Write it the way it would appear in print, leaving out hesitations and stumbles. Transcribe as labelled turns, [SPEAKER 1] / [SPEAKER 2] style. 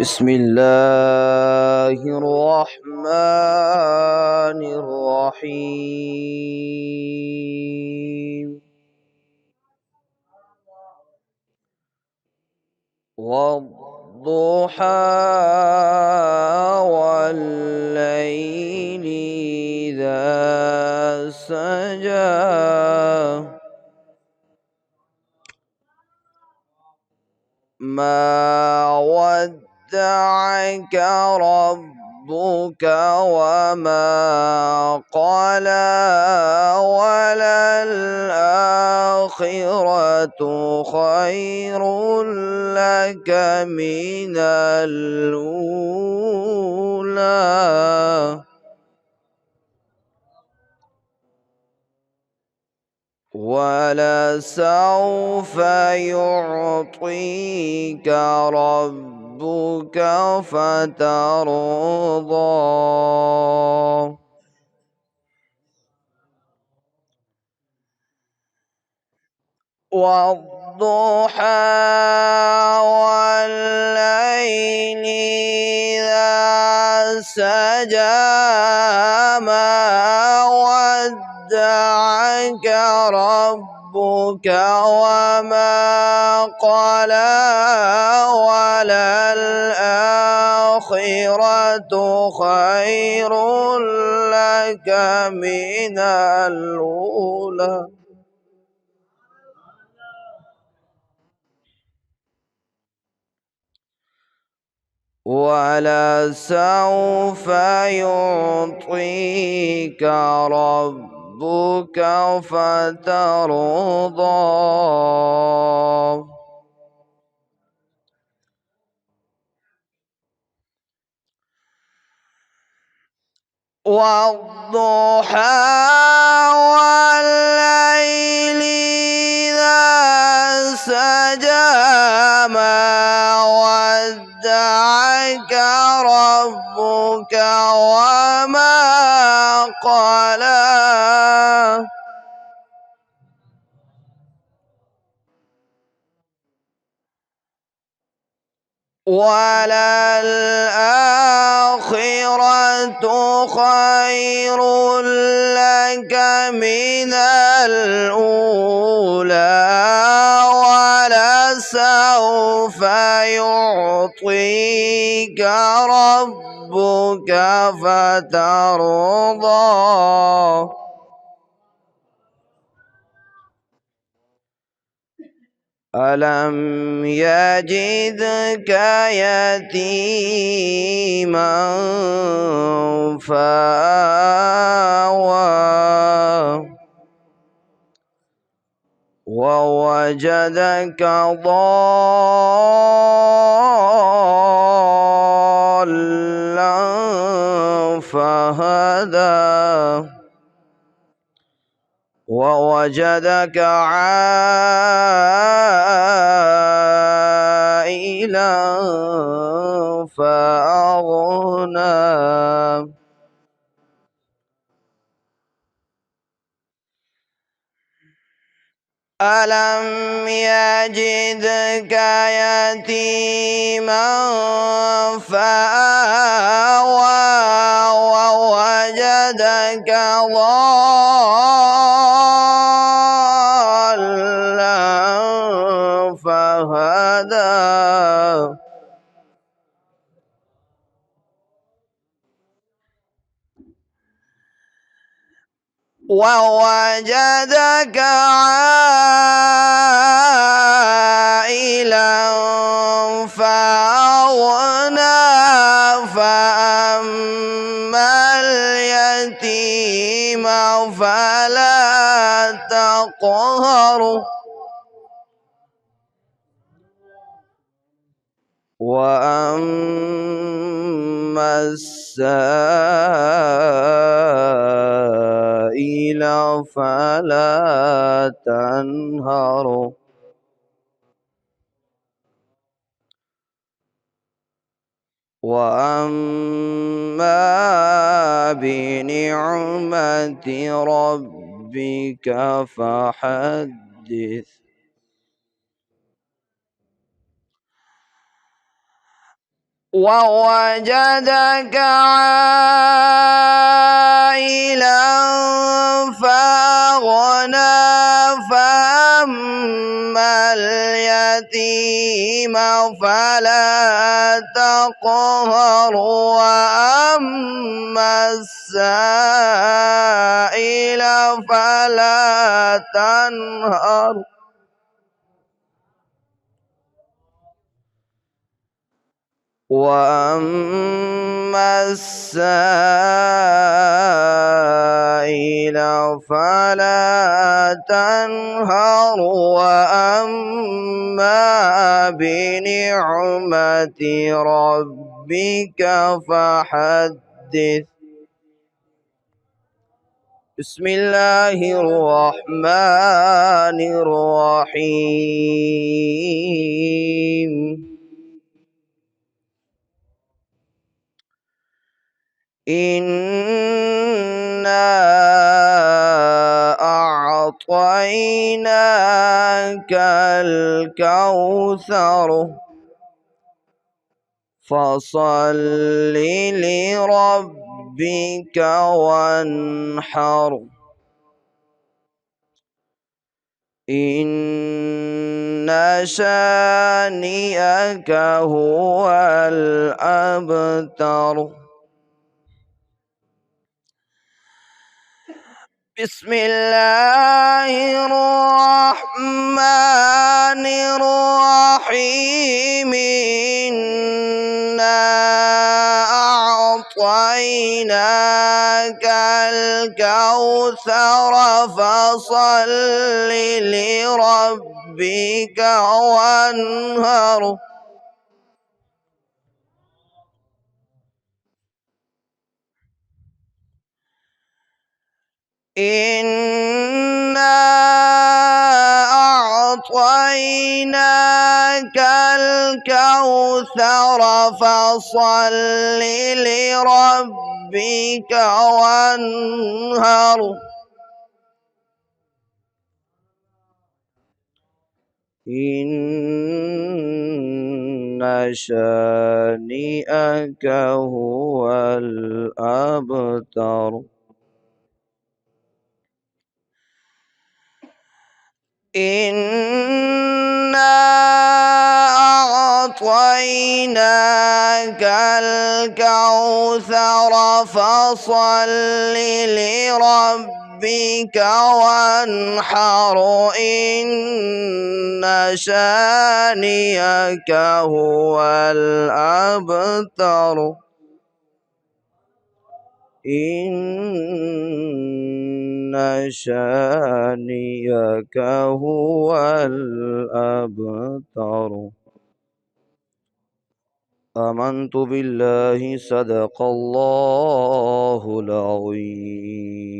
[SPEAKER 1] بسم الله الرحمن الرحيم والضحى والليل إذا سجى ما ودعك ربك وما قلى وللآخرة خير لك من الأولى ولسوف يعطيك ربك فترضى والضحى والليل إذا سجى ما ودعك ربك وما قلى وللآخرة خير لك من الأولى ولسوف يعطيك ربك فترضى والضحى والليل إذا سجى ما ودعك ربك وما قلى وللآخرة خير لك من الأولى ولسوف يعطيك ربك فترضى ألم يجدك يتيما فآوى ووجدك ضالا فهدى ووجدك عائلا فأغنى ألم يجدك يتيما فآوى ووجدك ضالا فهدى ووجدك عائلا فأغنى فأما اليتيم فلا تقهر وأما السائل فلا تنهر وأما بنعمة ربك فحدث ووجدك عائلا فأغنى فأما اليتيم فلا تقهر وأما السائل فلا تنهر وأما السائل فلا تنهر وأما بنعمة ربك فحدث. بسم الله الرحمن الرحيم. إنا أعطيناك الكوثر فصل لربك وانحر إن شانئك هو الأبتر. بسم الله الرحمن الرحيم. إنا أعطيناك الكوثر فصل لربك وانهر إنا أعطيناك الكوثر فصل لربك وانهر إن شانئك هو الأبتر. إنا أعطيناك الكوثر فصل لربك وانحر إن شانئك هو الأبتر. إن شانئك هو الأبتر. آمنت بالله صدق الله العظيم.